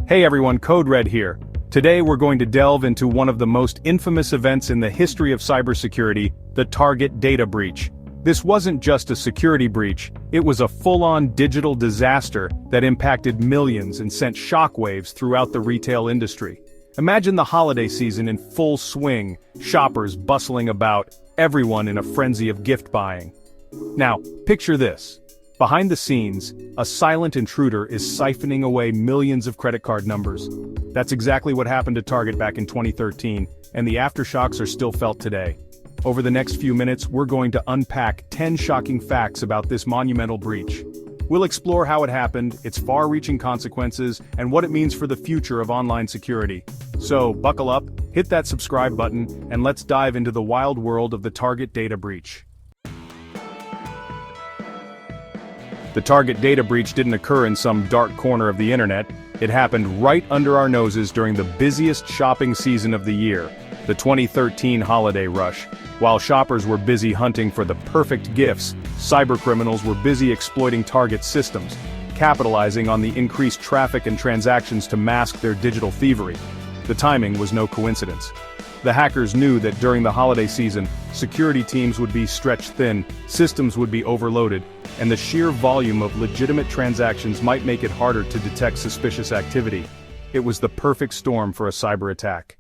Hey everyone, Code Red here. Today we're going to delve into one of the most infamous events in the history of cybersecurity, the Target data breach. This wasn't just a security breach, it was a full-on digital disaster that impacted millions and sent shockwaves throughout the retail industry. Imagine the holiday season in full swing, shoppers bustling about, everyone in a frenzy of gift buying. Now, picture this. Behind the scenes, a silent intruder is siphoning away millions of credit card numbers. That's exactly what happened to Target back in 2013, and the aftershocks are still felt today. Over the next few minutes, we're going to unpack 10 shocking facts about this monumental breach. We'll explore how it happened, its far-reaching consequences, and what it means for the future of online security. So, buckle up, hit that subscribe button, and let's dive into the wild world of the Target data breach. The Target data breach didn't occur in some dark corner of the internet. It happened right under our noses during the busiest shopping season of the year, the 2013 holiday rush. While shoppers were busy hunting for the perfect gifts, cybercriminals were busy exploiting Target's systems, capitalizing on the increased traffic and transactions to mask their digital thievery. The timing was no coincidence. The hackers knew that during the holiday season, security teams would be stretched thin, systems would be overloaded, and the sheer volume of legitimate transactions might make it harder to detect suspicious activity. It was the perfect storm for a cyber attack.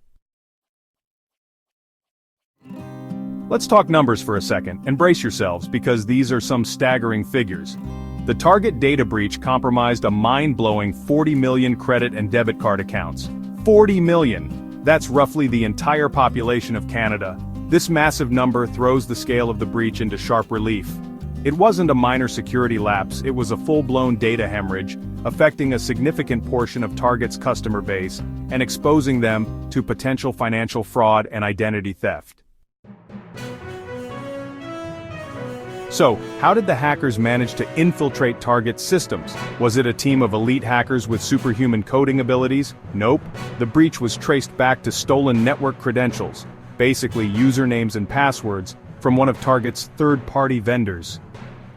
Let's talk numbers for a second, and brace yourselves because these are some staggering figures. The Target data breach compromised a mind-blowing 40 million credit and debit card accounts. 40 million! That's roughly the entire population of Canada. This massive number throws the scale of the breach into sharp relief. It wasn't a minor security lapse, it was a full-blown data hemorrhage, affecting a significant portion of Target's customer base, and exposing them to potential financial fraud and identity theft. So, how did the hackers manage to infiltrate Target's systems? Was it a team of elite hackers with superhuman coding abilities? Nope. The breach was traced back to stolen network credentials, basically usernames and passwords, from one of Target's third-party vendors.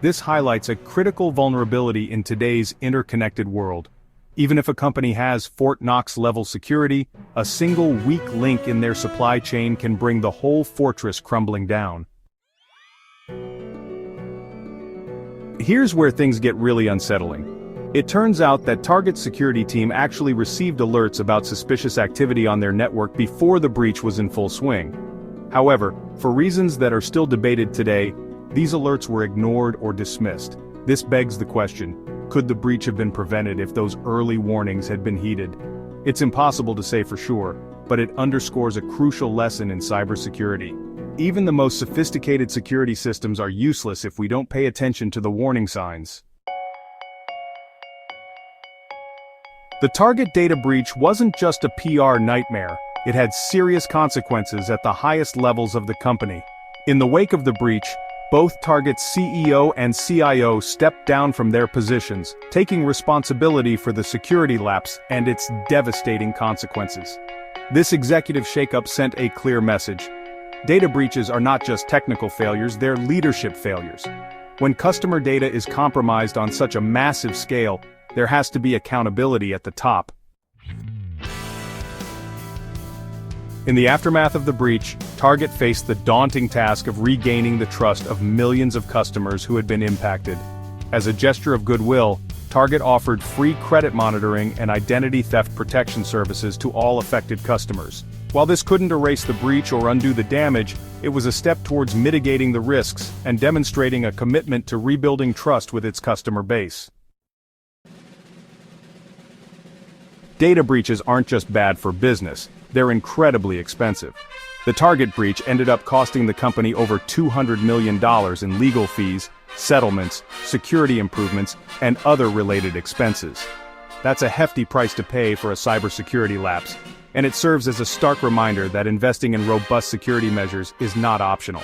This highlights a critical vulnerability in today's interconnected world. Even if a company has Fort Knox-level security, a single weak link in their supply chain can bring the whole fortress crumbling down. Here's where things get really unsettling. It turns out that Target's security team actually received alerts about suspicious activity on their network before the breach was in full swing. However, for reasons that are still debated today, these alerts were ignored or dismissed. This begs the question, could the breach have been prevented if those early warnings had been heeded? It's impossible to say for sure, but it underscores a crucial lesson in cybersecurity. Even the most sophisticated security systems are useless if we don't pay attention to the warning signs. The Target data breach wasn't just a PR nightmare, it had serious consequences at the highest levels of the company. In the wake of the breach, both Target's CEO and CIO stepped down from their positions, taking responsibility for the security lapse and its devastating consequences. This executive shakeup sent a clear message. Data breaches are not just technical failures, they're leadership failures. When customer data is compromised on such a massive scale, there has to be accountability at the top. In the aftermath of the breach, Target faced the daunting task of regaining the trust of millions of customers who had been impacted. As a gesture of goodwill, Target offered free credit monitoring and identity theft protection services to all affected customers. While this couldn't erase the breach or undo the damage, it was a step towards mitigating the risks and demonstrating a commitment to rebuilding trust with its customer base. Data breaches aren't just bad for business, they're incredibly expensive. The Target breach ended up costing the company over $200 million in legal fees, settlements, security improvements, and other related expenses. That's a hefty price to pay for a cybersecurity lapse, and it serves as a stark reminder that investing in robust security measures is not optional.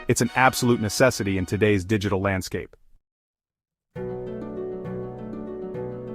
It's an absolute necessity in today's digital landscape.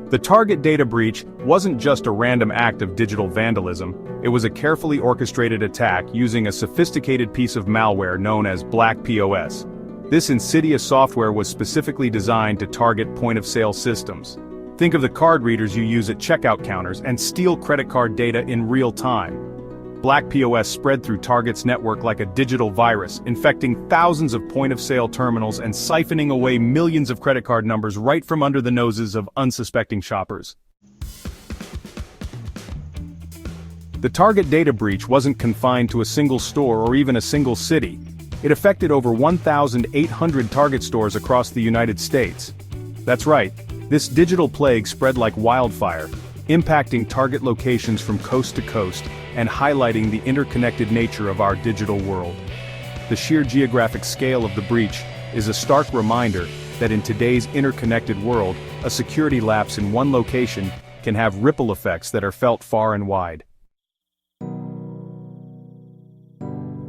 The Target data breach wasn't just a random act of digital vandalism, it was a carefully orchestrated attack using a sophisticated piece of malware known as Black POS. This insidious software was specifically designed to target point-of-sale systems. Think of the card readers you use at checkout counters and steal credit card data in real time. Black POS spread through Target's network like a digital virus, infecting thousands of point-of-sale terminals and siphoning away millions of credit card numbers right from under the noses of unsuspecting shoppers. The Target data breach wasn't confined to a single store or even a single city. It affected over 1,800 Target stores across the United States. That's right, this digital plague spread like wildfire, impacting Target locations from coast to coast and highlighting the interconnected nature of our digital world. The sheer geographic scale of the breach is a stark reminder that in today's interconnected world, a security lapse in one location can have ripple effects that are felt far and wide.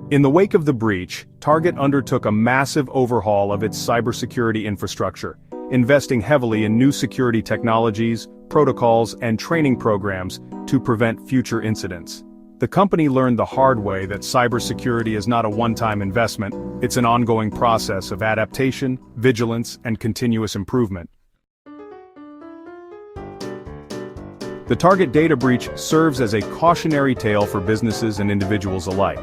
In the wake of the breach, Target undertook a massive overhaul of its cybersecurity infrastructure, investing heavily in new security technologies, protocols, and training programs to prevent future incidents. The company learned the hard way that cybersecurity is not a one-time investment, it's an ongoing process of adaptation, vigilance, and continuous improvement. The Target data breach serves as a cautionary tale for businesses and individuals alike.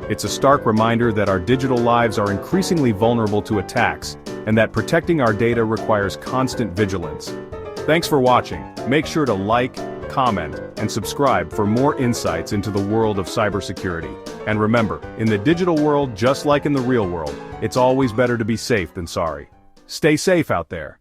It's a stark reminder that our digital lives are increasingly vulnerable to attacks, and that protecting our data requires constant vigilance. Thanks for watching. Make sure to like, comment, and subscribe for more insights into the world of cybersecurity. And remember, in the digital world, just like in the real world, it's always better to be safe than sorry. Stay safe out there.